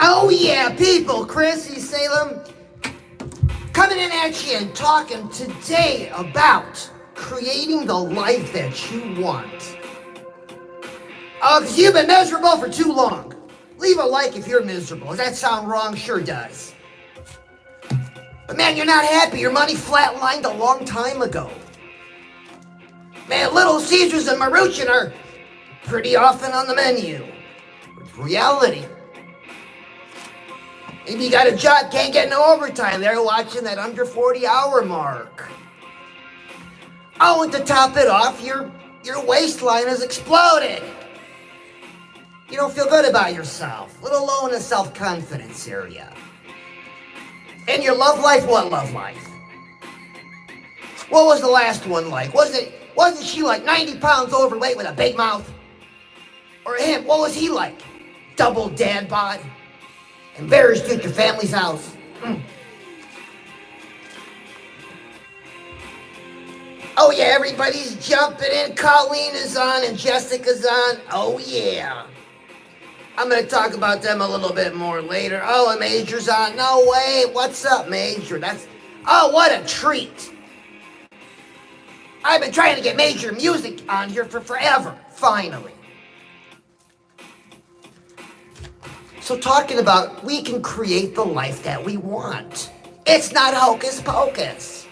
Oh yeah, people, Chrissy Salem coming in at you and talking today about creating the life that you want. Oh, because you've been miserable for too long. Leave a like if you're miserable. Does that sound wrong? Sure does. But man, you're not happy. Your money flatlined a long time ago. Man, Little Caesars and Maruchan are pretty often on the menu. It's reality. Maybe you got a job, can't get no overtime. They're watching that under 40-hour mark. Oh, and to top it off, your waistline has exploded. You don't feel good about yourself. A little low in the self-confidence area. And your love life, what love life? What was the last one like? Wasn't she like 90 pounds overweight with a big mouth? Or him, what was he like? Double dad bod? Embarrassed at your family's house? Oh yeah, everybody's jumping in. Colleen is on and Jessica's on. Oh yeah. I'm going to talk about them a little bit more later. Oh, and Major's on. No way. What's up, Major? Oh, what a treat. I've been trying to get Major music on here for forever. Finally. So talking about we can create the life that we want. It's not hocus pocus.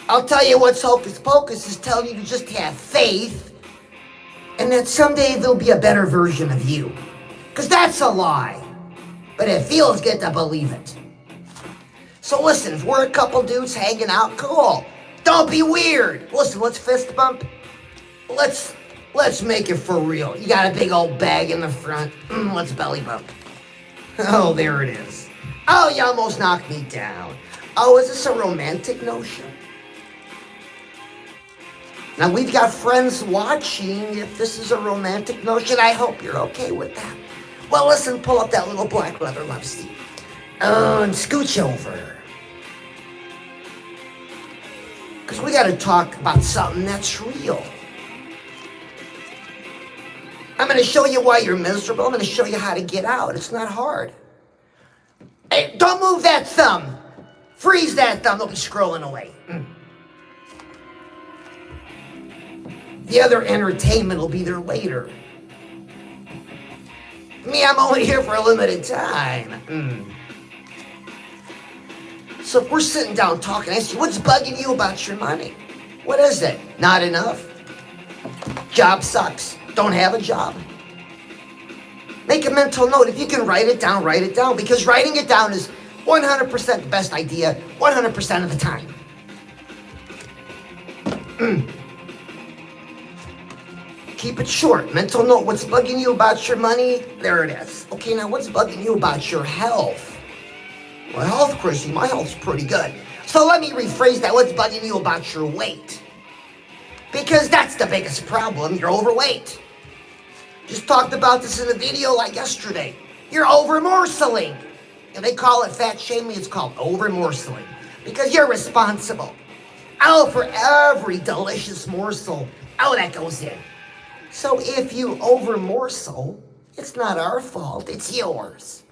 I'll tell you what's hocus pocus is telling you to just have faith and that someday there'll be a better version of you. Because that's a lie. But it feels good to believe it. So listen, if we're a couple dudes hanging out, cool. Don't be weird. Listen, let's fist bump. Let's make it for real. You got a big old bag in the front. Let's belly bump. Oh, there it is. Oh, you almost knocked me down. Oh, is this a romantic notion? Now, we've got friends watching. If this is a romantic notion, I hope you're okay with that. Well, listen, pull up that little black leather love seat. And scooch over. Because we got to talk about something that's real. I'm going to show you why you're miserable. I'm going to show you how to get out. It's not hard. Hey, don't move that thumb. Freeze that thumb. They'll be scrolling away. The other entertainment will be there later. Me, I'm only here for a limited time. So if we're sitting down talking, I ask you, what's bugging you about your money? What is it? Not enough? Job sucks. Don't have a job. Make a mental note. If you can write it down, write it down. Because writing it down is 100% the best idea, 100% of the time. Keep it short. Mental note. What's bugging you about your money? There it is. Okay, now what's bugging you about your health? Well, health, Chrissy, my health's pretty good. So let me rephrase that. What's bugging you about your weight? Because that's the biggest problem. You're overweight. Just talked about this in a video like yesterday. You're over-morsel-ing. And they call it fat shaming. It's called over-morsel-ing. Because you're responsible. Oh, for every delicious morsel, that goes in. So if you over-morsel, it's not our fault. It's yours.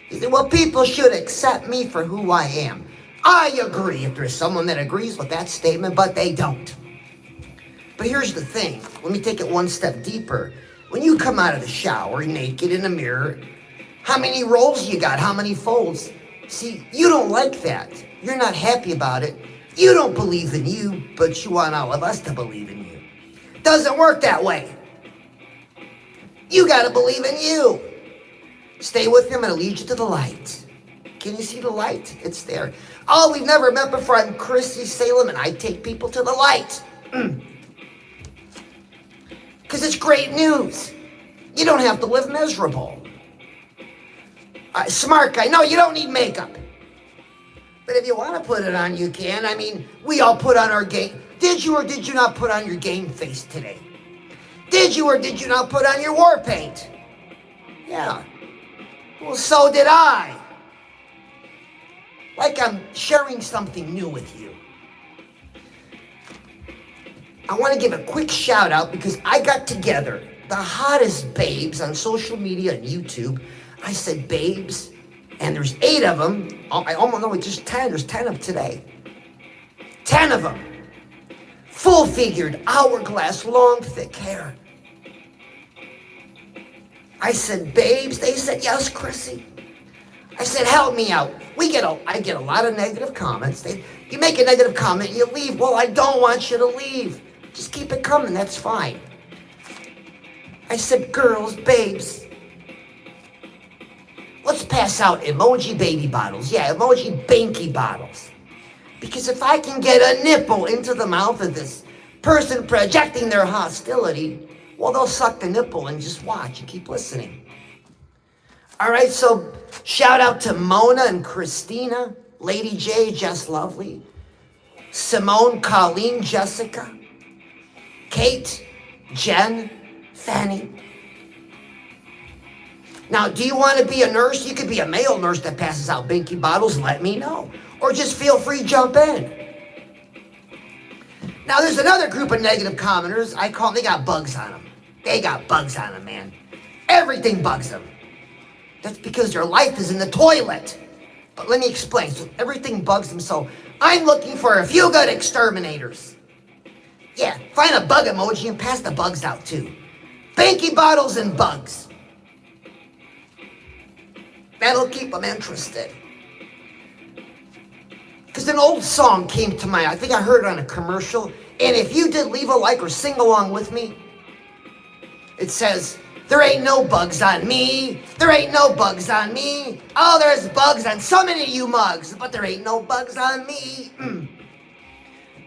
You say, well, people should accept me for who I am. I agree if there's someone that agrees with that statement, but they don't. But here's the thing. Let me take it one step deeper. When you come out of the shower naked in the mirror, how many rolls you got? How many folds? See, you don't like that. You're not happy about it. You don't believe in you, but you want all of us to believe in you. Doesn't work that way. You got to believe in you. Stay with him and I'll lead you to the light. Can you see the light? It's there. Oh, we've never met before. I'm Chrissy Salem and I take people to the light. Because it's great news. You don't have to live miserable. Smart guy. No, you don't need makeup. But if you want to put it on, you can. I mean, we all put on our game. Did you or did you not put on your game face today? Did you or did you not put on your war paint? Yeah. Well, so did I. Like I'm sharing something new with you. I want to give a quick shout out because I got together the hottest babes on social media and YouTube. I said babes, and there's 8 of them. I almost know it's just 10. There's 10 of them today. 10 of them. Full-figured, hourglass, long, thick hair. I said, babes. They said, yes, Chrissy. I said, help me out. I get a lot of negative comments. You make a negative comment, you leave. Well, I don't want you to leave. Just keep it coming, that's fine. I said, girls, babes, let's pass out emoji baby bottles. Yeah, emoji banky bottles. Because if I can get a nipple into the mouth of this person projecting their hostility, well, they'll suck the nipple and just watch and keep listening. All right, so shout out to Mona and Christina, Lady J, Jess Lovely, Simone, Colleen, Jessica, Kate, Jen, Fanny. Now, do you want to be a nurse? You could be a male nurse that passes out binky bottles. Let me know. Or just feel free to jump in. Now, there's another group of negative commenters. I call them, they got bugs on them. They got bugs on them, man. Everything bugs them. That's because their life is in the toilet. But let me explain. So everything bugs them. So I'm looking for a few good exterminators. Yeah, find a bug emoji and pass the bugs out too. Banky bottles and bugs. That'll keep them interested. Because an old song came to mind. I think I heard it on a commercial. And if you did leave a like or sing along with me, it says, there ain't no bugs on me. There ain't no bugs on me. Oh, there's bugs on so many of you mugs, but there ain't no bugs on me.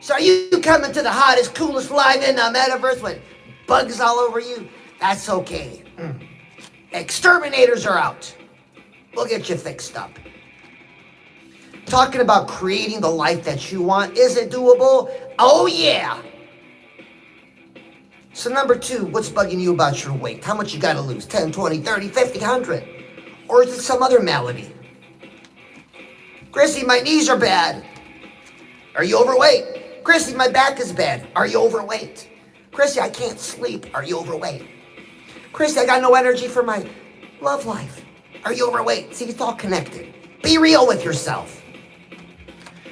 So are you coming to the hottest, coolest live in the metaverse with bugs all over you? That's okay. Exterminators are out. We'll get you fixed up. Talking about creating the life that you want. Is it doable? Oh, yeah. So number 2, what's bugging you about your weight? How much you got to lose? 10, 20, 30, 50, 100? Or is it some other malady? Chrissy, my knees are bad. Are you overweight? Chrissy, my back is bad. Are you overweight? Chrissy, I can't sleep. Are you overweight? Chrissy, I got no energy for my love life. Are you overweight? See, it's all connected. Be real with yourself.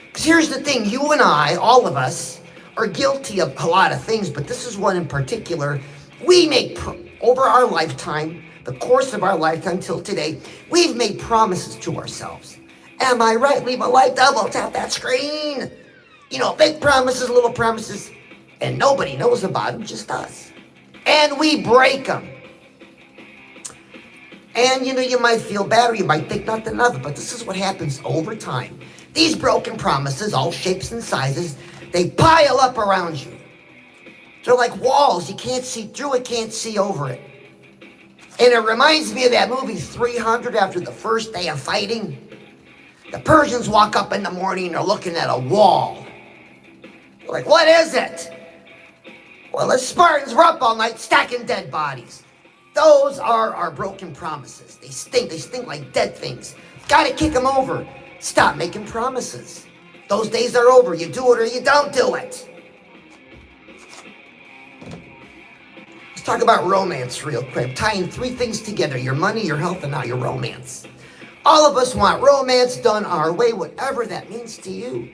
Because here's the thing. You and I, all of us, are guilty of a lot of things, but this is one in particular. We make, over our lifetime, the course of our lifetime till today, we've made promises to ourselves. Am I right? Leave a like, double tap that screen. You know, big promises, little promises, and nobody knows about them, just us. And we break them. And, you know, you might feel bad or you might think nothing of it, but this is what happens over time. These broken promises, all shapes and sizes, they pile up around you. They're like walls. You can't see through it, can't see over it. And it reminds me of that movie 300 after the first day of fighting. The Persians walk up in the morning and they're looking at a wall. They're like, what is it? Well, the Spartans were up all night stacking dead bodies. Those are our broken promises. They stink like dead things. Gotta kick them over. Stop making promises. Those days are over. You do it or you don't do it. Let's talk about romance real quick. Tying 3 things together. Your money, your health, and now your romance. All of us want romance done our way, whatever that means to you.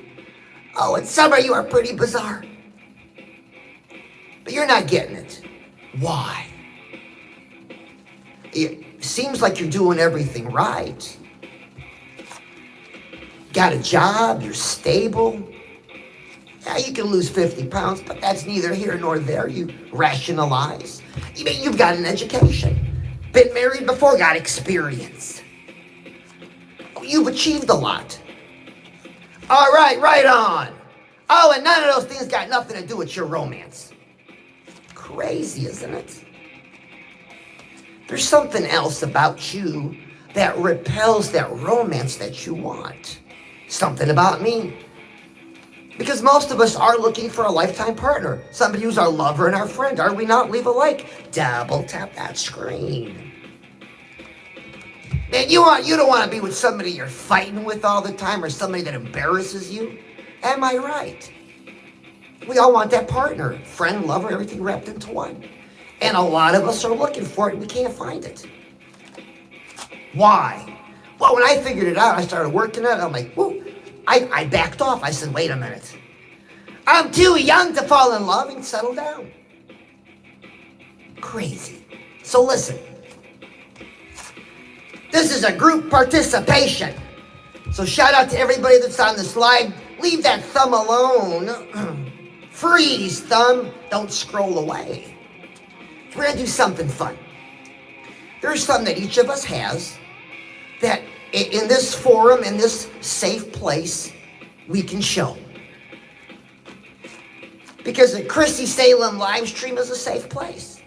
Oh, and some of you are pretty bizarre. But you're not getting it. Why? It seems like you're doing everything right. Got a job, you're stable. Yeah, you can lose 50 pounds, but that's neither here nor there. You rationalize. You mean you've got an education. Been married before, got experience. You've achieved a lot. All right, right on. Oh, and none of those things got nothing to do with your romance. Crazy, isn't it? There's something else about you that repels that romance that you want. Something about me. Because most of us are looking for a lifetime partner. Somebody who's our lover and our friend. Are we not? Leave a like. Double tap that screen. Man, you don't want to be with somebody you're fighting with all the time or somebody that embarrasses you. Am I right? We all want that partner. Friend, lover, everything wrapped into one. And a lot of us are looking for it and we can't find it. Why? Well, when I figured it out, I started working at it. I'm like, whoa. I backed off. I said, wait a minute. I'm too young to fall in love and settle down. Crazy. So listen. This is a group participation. So shout out to everybody that's on this live. Leave that thumb alone. Freeze, thumb. Don't scroll away. We're going to do something fun. There's something that each of us has that in this forum, in this safe place, we can show. Because the Chrissy Salem live stream is a safe place.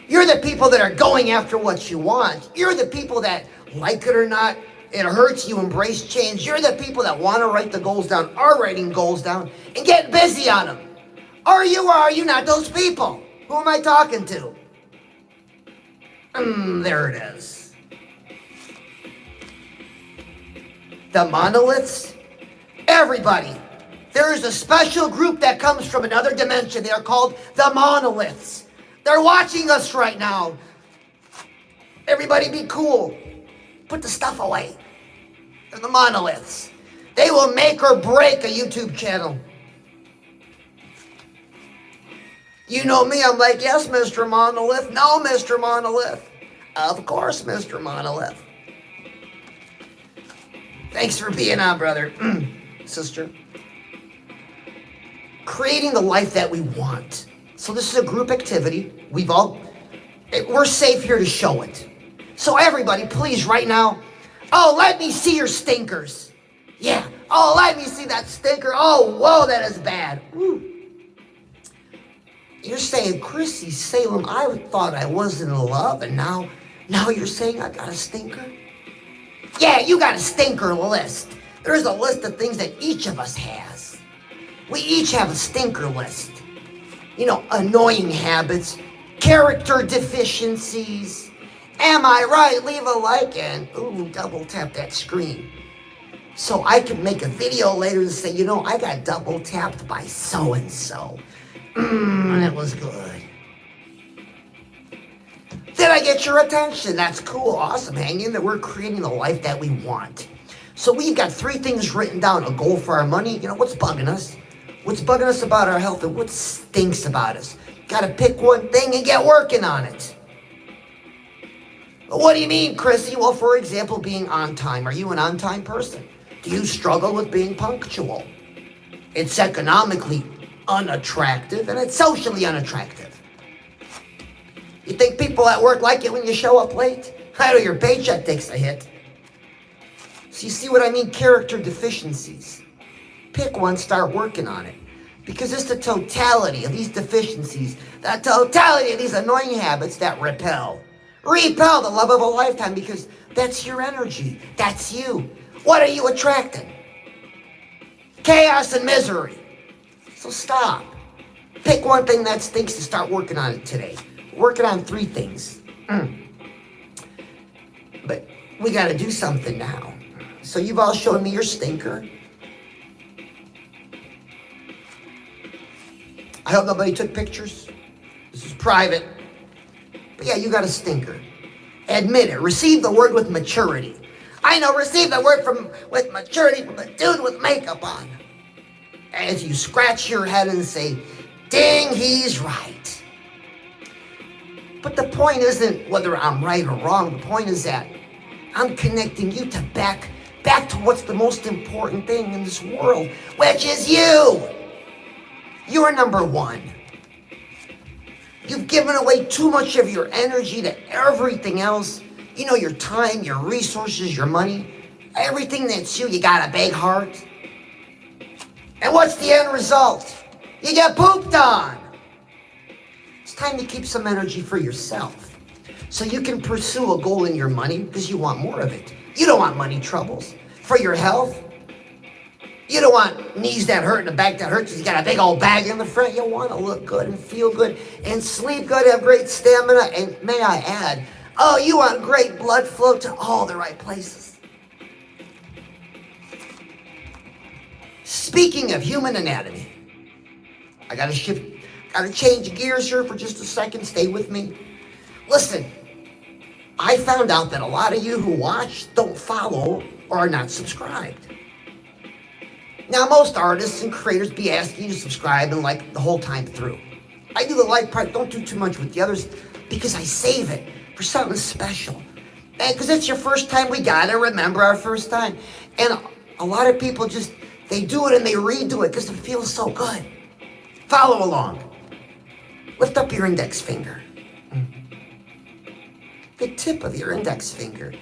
You're the people that are going after what you want. You're the people that, like it or not, it hurts, you embrace change. You're the people that want to write the goals down, are writing goals down, and get busy on them. Are you or are you not those people? Who am I talking to? There it is. The monoliths. Everybody. There is a special group that comes from another dimension. They are called the monoliths. They're watching us right now. Everybody be cool. Put the stuff away. They're the monoliths. They will make or break a YouTube channel. You know me, I'm like, yes, Mr. Monolith. No, Mr. Monolith. Of course, Mr. Monolith. Thanks for being on, brother. Sister. Creating the life that we want. So this is a group activity. We're safe here to show it. So everybody, please, right now, let me see your stinkers. Yeah. Let me see that stinker. Whoa, that is bad. Woo. You're saying, Chrissy Salem, I thought I wasn't in love, and now you're saying I got a stinker? Yeah, you got a stinker list. There's a list of things that each of us has. We each have a stinker list. Annoying habits, character deficiencies. Am I right? Leave a like and double tap that screen. So I can make a video later and say, I got double tapped by so-and-so. And it was good. Did I get your attention? That's cool, awesome. Hang in there. We're creating the life that we want. So we've got 3 things written down. A goal for our money. What's bugging us? What's bugging us about our health and what stinks about us? Got to pick one thing and get working on it. What do you mean, Chrissy? Well, for example, being on time. Are you an on-time person? Do you struggle with being punctual? It's economically unattractive and it's socially unattractive. You think people at work like it when you show up late? I know your paycheck takes a hit. So you see what I mean? Character deficiencies. Pick one, start working on it. Because it's the totality of these deficiencies, the totality of these annoying habits that repel the love of a lifetime, because that's your energy. That's you. What are you attracting? Chaos and misery. So stop. Pick one thing that stinks and start working on it today. Working on 3 things. But we got to do something now. So you've all shown me your stinker. I hope nobody took pictures. This is private. But yeah, you got a stinker. Admit it. Receive the word with maturity. I know, receive the word with maturity from the dude with makeup on. As you scratch your head and say, ding, he's right. But the point isn't whether I'm right or wrong. The point is that I'm connecting you to back to what's the most important thing in this world, which is you. You're number 1. You've given away too much of your energy to everything else. Your time, your resources, your money, everything that's you got a big heart. And what's the end result? You get pooped on. It's time to keep some energy for yourself so you can pursue a goal in your money because you want more of it. You don't want money troubles. For your health, you don't want knees that hurt and a back that hurts because you got a big old bag in the front. You want to look good and feel good and sleep good, have great stamina, and may I add, you want great blood flow to all the right places. Speaking of human anatomy, I gotta Gotta change gears here for just a second. Stay with me. Listen, I found out that a lot of you who watch don't follow or are not subscribed. Now, most artists and creators be asking you to subscribe and like the whole time through. I do the like part, don't do too much with the others because I save it for something special. And because it's your first time, we gotta remember our first time. And a lot of people just, they do it and they redo it because it feels so good. Follow along. Lift up your index finger. The tip of your index finger.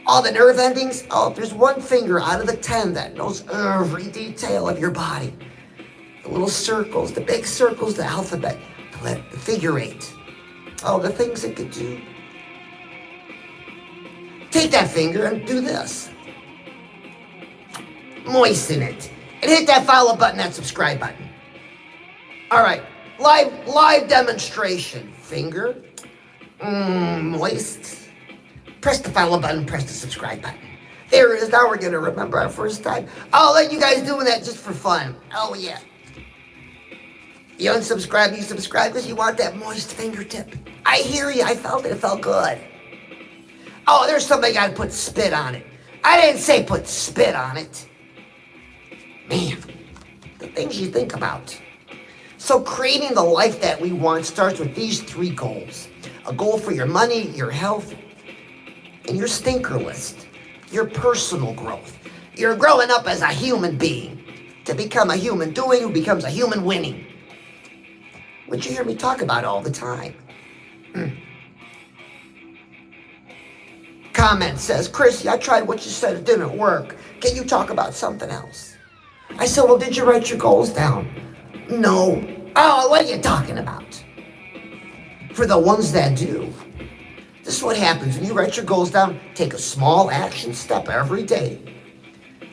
All the nerve endings, oh, there's one finger out of the 10 that knows every detail of your body. The little circles, the big circles, the alphabet, the figure 8. Oh, the things it could do. Take that finger and do this. Moisten it. And hit that follow button, that subscribe button. All right, live demonstration. Finger, moist. Press the follow button, press the subscribe button. There it is. Now we're going to remember our first time. I'll let you guys doing that just for fun. Oh, yeah. You unsubscribe, you subscribe because you want that moist fingertip. I hear you. I felt it. It felt good. Oh, there's somebody got to put spit on it. I didn't say put spit on it. Man, the things you think about. So creating the life that we want starts with these 3 goals. A goal for your money, your health, and your stinker list, your personal growth. You're growing up as a human being to become a human doing who becomes a human winning. Which you hear me talk about all the time. Comment says, Chrissy, I tried what you said, it didn't work. Can you talk about something else? I said, well, did you write your goals down? No. Oh, what are you talking about? For the ones that do. This is what happens when you write your goals down. Take a small action step every day.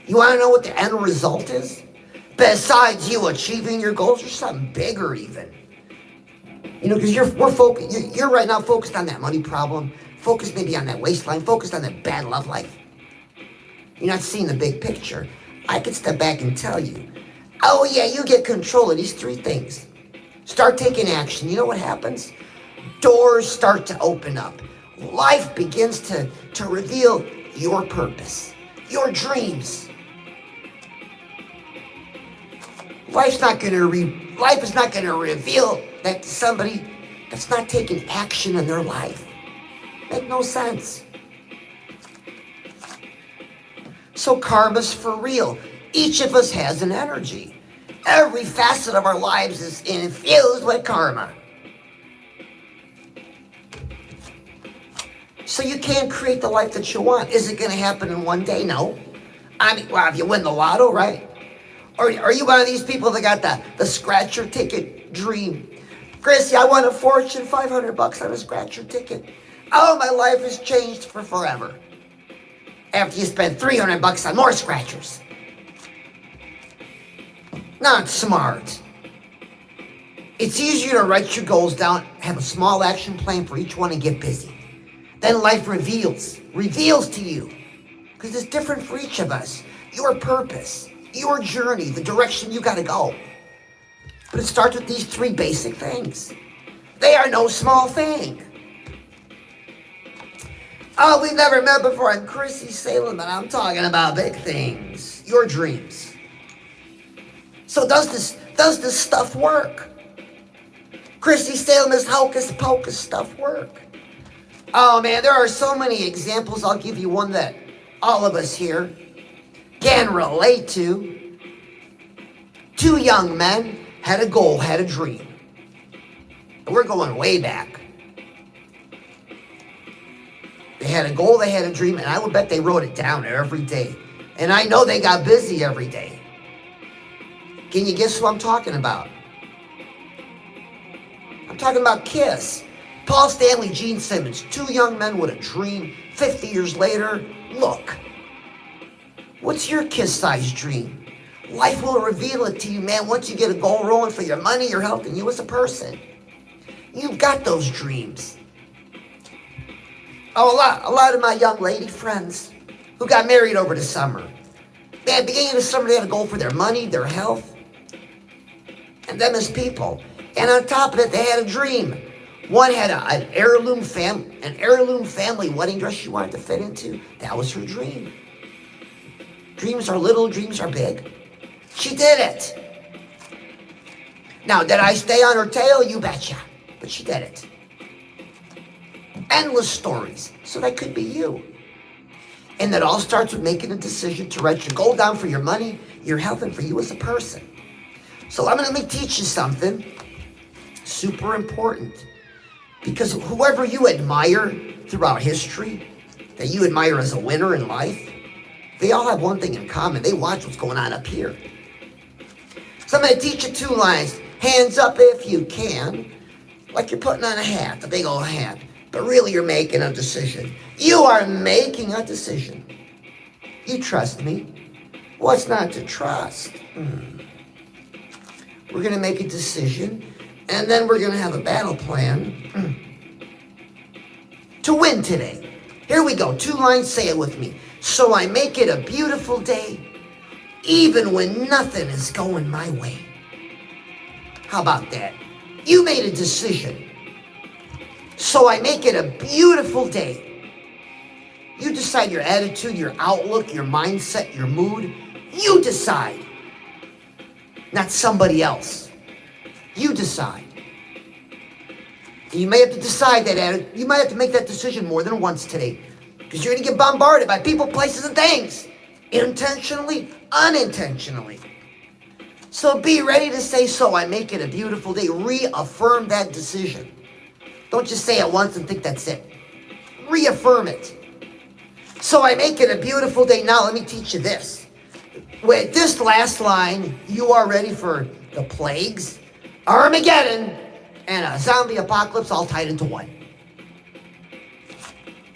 You want to know what the end result is? Besides you achieving your goals, or something bigger even. You know, because you're right now focused on that money problem, focused maybe on that waistline, focused on that bad love life. You're not seeing the big picture. I could step back and tell you, oh yeah, you get control of these 3 things. Start taking action. You know what happens? Doors start to open up. Life begins to reveal your purpose, your dreams. Life is not going to reveal that to somebody that's not taking action in their life. Make no sense. So karma's for real. Each of us has an energy. Every facet of our lives is infused with karma. So you can't create the life that you want. Is it going to happen in one day? No. I mean, well, if you win the lotto, right? Or are you one of these people that got the scratcher ticket dream? Chrissy, I won a fortune, $500 on a scratcher ticket. Oh, my life has changed for forever. After you spend $300 on more scratchers. Not smart. It's easier to write your goals down, have a small action plan for each one, and get busy. Then life reveals to you. Because it's different for each of us. Your purpose, your journey, the direction you gotta go. But it starts with these 3 basic things. They are no small thing. Oh, we've never met before. I'm Chrissy Salem, and I'm talking about big things. Your dreams. So does this stuff work? Chrissy Salem's hocus pocus stuff work? Oh man, there are so many examples. I'll give you one that all of us here can relate to. 2 young men had a goal, had a dream. We're going way back. They had a goal, they had a dream, and I would bet they wrote it down every day. And I know they got busy every day. Can you guess who I'm talking about? I'm talking about Kiss. Paul Stanley, Gene Simmons, 2 young men with a dream. 50 years later, look. What's your Kiss-sized dream? Life will reveal it to you, man, once you get a goal rolling for your money, your health, and you as a person. You've got those dreams. Oh, a lot of my young lady friends who got married over the summer. At the beginning of the summer, they had a goal for their money, their health, and them as people. And on top of it, they had a dream. One had an heirloom family wedding dress she wanted to fit into. That was her dream. Dreams are little, dreams are big. She did it. Now, did I stay on her tail? You betcha. But she did it. Endless stories. So that could be you. And that all starts with making a decision to write your goal down for your money, your health, and for you as a person. So let me teach you something super important. Because whoever you admire throughout history, that you admire as a winner in life, they all have one thing in common. They watch what's going on up here. So I'm going to teach you 2 lines. Hands up if you can. Like you're putting on a hat, a big old hat. But really you're making a decision. You are making a decision. You trust me? What's not to trust? We're going to make a decision. And then we're going to have a battle plan to win today. Here we go. 2 lines, say it with me. So I make it a beautiful day, even when nothing is going my way. How about that? You made a decision. So I make it a beautiful day. You decide your attitude, your outlook, your mindset, your mood. You decide. Not somebody else. You decide. You may have to decide that. You might have to make that decision more than once today. Because you're going to get bombarded by people, places, and things. Intentionally, unintentionally. So be ready to say, so I make it a beautiful day. Reaffirm that decision. Don't just say it once and think that's it. Reaffirm it. So I make it a beautiful day. Now let me teach you this. With this last line, you are ready for the plagues, Armageddon, and a zombie apocalypse all tied into one.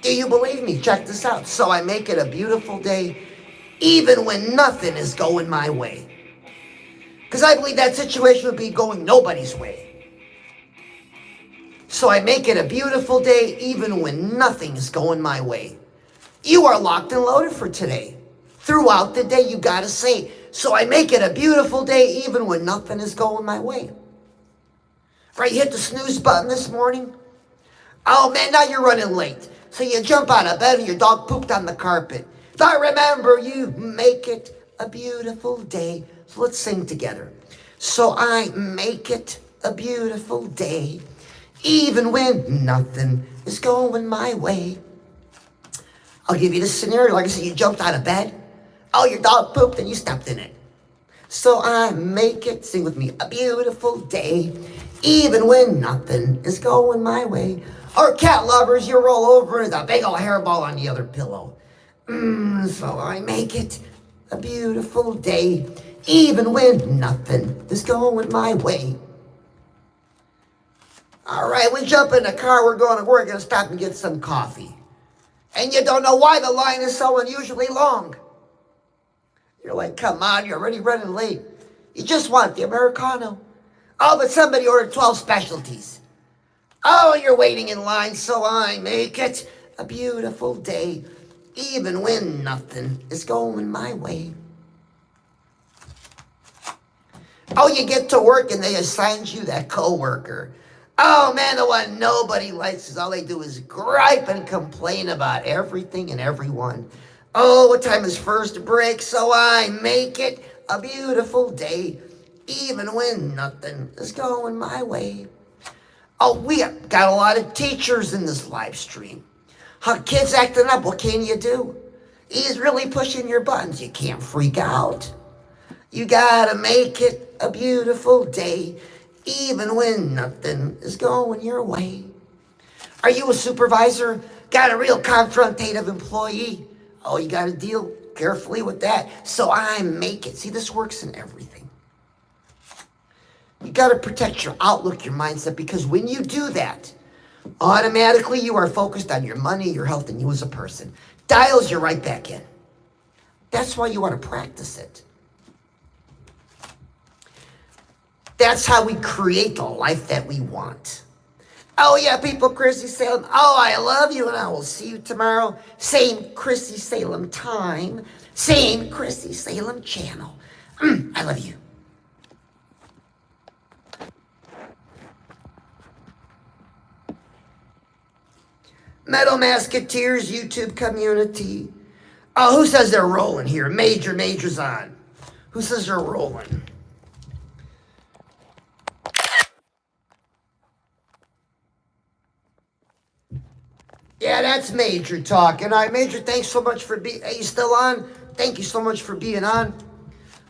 Do you believe me? Check this out. So I make it a beautiful day, even when nothing is going my way. Because I believe that situation would be going nobody's way. So I make it a beautiful day, even when nothing is going my way. You are locked and loaded for today. Throughout the day, you got to say, so I make it a beautiful day, even when nothing is going my way. Right, you hit the snooze button this morning. Oh man, now you're running late. So you jump out of bed and your dog pooped on the carpet. But remember, you make it a beautiful day. So let's sing together. So I make it a beautiful day, even when nothing is going my way. I'll give you this scenario. Like I said, you jumped out of bed. Oh, your dog pooped and you stepped in it. So I make it, sing with me, a beautiful day, even when nothing is going my way. Or cat lovers, you roll over with a big old hairball on the other pillow. So I make it a beautiful day, even when nothing is going my way. All right, we jump in the car, we're going to work, going to stop and get some coffee. And you don't know why the line is so unusually long. You're like, come on, you're already running late. You just want the Americano. Oh, but somebody ordered 12 specialties. Oh, you're waiting in line, so I make it a beautiful day, even when nothing is going my way. Oh, you get to work and they assigned you that coworker. Oh man, the one nobody likes, because all they do is gripe and complain about everything and everyone. Oh, what time is first break? So I make it a beautiful day, even when nothing is going my way. Oh, we got a lot of teachers in this live stream. How kids acting up, what can you do? He's really pushing your buttons. You can't freak out. You gotta make it a beautiful day, even when nothing is going your way. Are you a supervisor? Got a real confrontative employee? Oh, you gotta deal carefully with that. So I make it. See, this works in everything. You gotta protect your outlook, your mindset, because when you do that, automatically you are focused on your money, your health, and you as a person. Dials you right back in. That's why you want to practice it. That's how we create the life that we want. Oh yeah, people, Chrissy Salem. Oh, I love you, and I will see you tomorrow. Same Chrissy Salem time. Same Chrissy Salem channel. I love you. Metal Masketeers YouTube community. Oh, who says they're rolling here? Major's on. Who says they're rolling? Yeah, that's Major talking. All right, Major, thanks so much for being... Are you still on? Thank you so much for being on.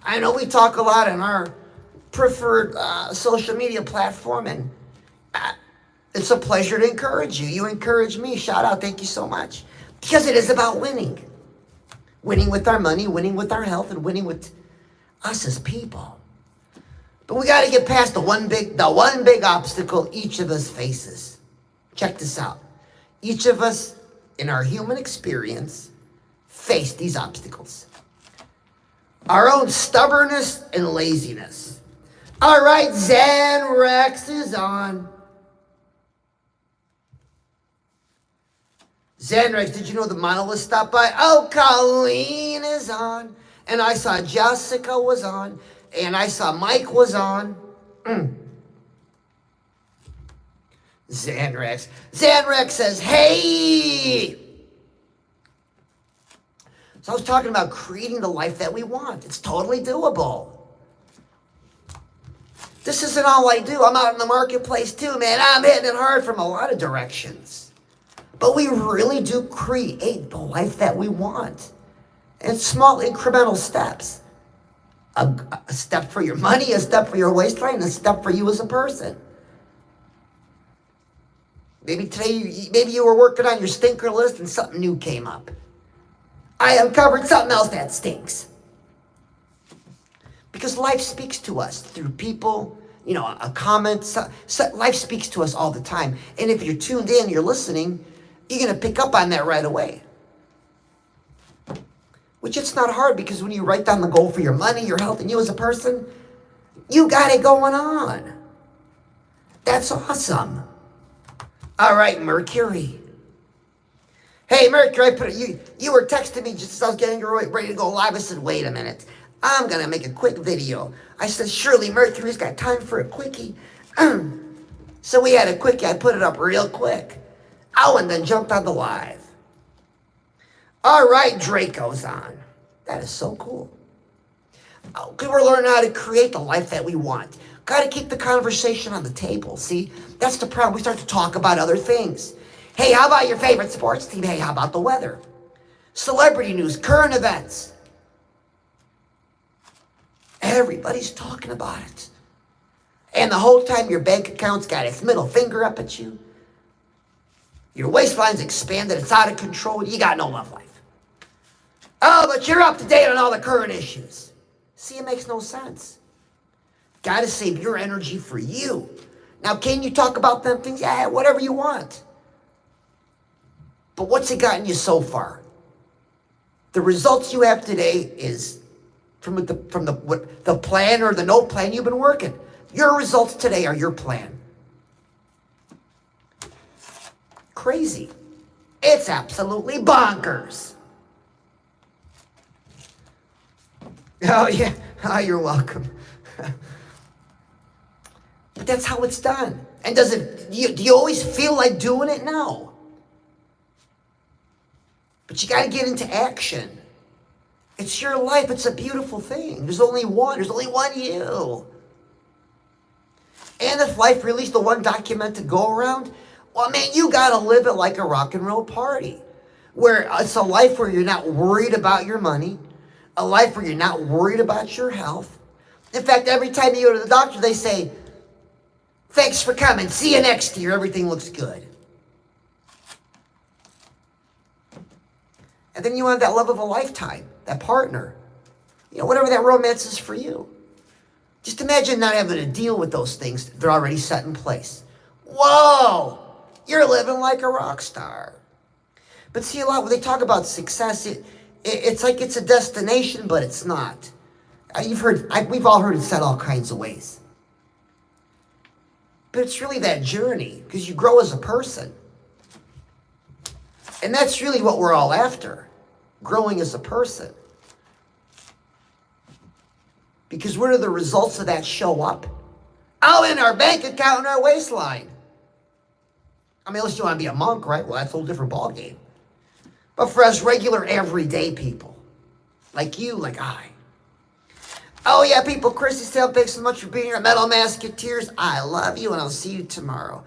I know we talk a lot on our preferred social media platform, and it's a pleasure to encourage you. You encourage me. Shout out. Thank you so much. Because it is about winning. Winning with our money, winning with our health, and winning with us as people. But we got to get past the one big obstacle each of us faces. Check this out. Each of us, in our human experience, face these obstacles. Our own stubbornness and laziness. All right, Zen Rex is on. Zen Rex, did you know the monolith stopped by? Oh, Colleen is on. And I saw Jessica was on. And I saw Mike was on. Zanrex. Zanrex says, hey! So I was talking about creating the life that we want. It's totally doable. This isn't all I do. I'm out in the marketplace too, man. I'm hitting it hard from a lot of directions. But we really do create the life that we want. And small incremental steps. A step for your money, a step for your waistline, a step for you as a person. Maybe today, maybe you were working on your stinker list and something new came up. I uncovered something else that stinks. Because life speaks to us through people, you know, a comment. Life speaks to us all the time. And if you're tuned in, you're listening, you're going to pick up on that right away. Which it's not hard, because when you write down the goal for your money, your health, and you as a person, you got it going on. That's awesome. All right, Mercury. Hey, Mercury, you were texting me just as I was getting ready to go live. I said, wait a minute. I'm going to make a quick video. I said, surely Mercury's got time for a quickie. So we had a quickie. I put it up real quick. Oh, and then jumped on the live. All right, Draco's on. That is so cool. Oh, we're learning how to create the life that we want. Got to keep the conversation on the table. See, that's the problem. We start to talk about other things. Hey, how about your favorite sports team? Hey, how about the weather? Celebrity news, current events. Everybody's talking about it. And the whole time your bank account's got its middle finger up at you. Your waistline's expanded. It's out of control. You got no love life. Oh, but you're up to date on all the current issues. See, it makes no sense. Got to save your energy for you. Now, can you talk about them things? Yeah, whatever you want. But what's it gotten you so far? The results you have today is from the plan or the no plan you've been working. Your results today are your plan. Crazy. It's absolutely bonkers. Oh, yeah. Oh, you're welcome. But that's how it's done. And do you always feel like doing it? No. But you got to get into action. It's your life. It's a beautiful thing. There's only one. There's only one you. And if life released the one document to go around, well, man, you got to live it like a rock and roll party. Where it's a life where you're not worried about your money. A life where you're not worried about your health. In fact, every time you go to the doctor, they say, thanks for coming. See you next year. Everything looks good. And then you want that love of a lifetime, that partner. You know, whatever that romance is for you. Just imagine not having to deal with those things. They're already set in place. Whoa! You're living like a rock star. But see, a lot when they talk about success, it's like it's a destination, but it's not. We've all heard it said all kinds of ways. But it's really that journey, because you grow as a person. And that's really what we're all after, growing as a person. Because where do the results of that show up? Oh, in our bank account and our waistline. I mean, unless you want to be a monk, right? Well, that's a whole different ballgame. But for us regular, everyday people, like you, like I. Oh, yeah, people, Chrissy Salem, thanks so much for being here. Metal Masketeers, I love you, and I'll see you tomorrow.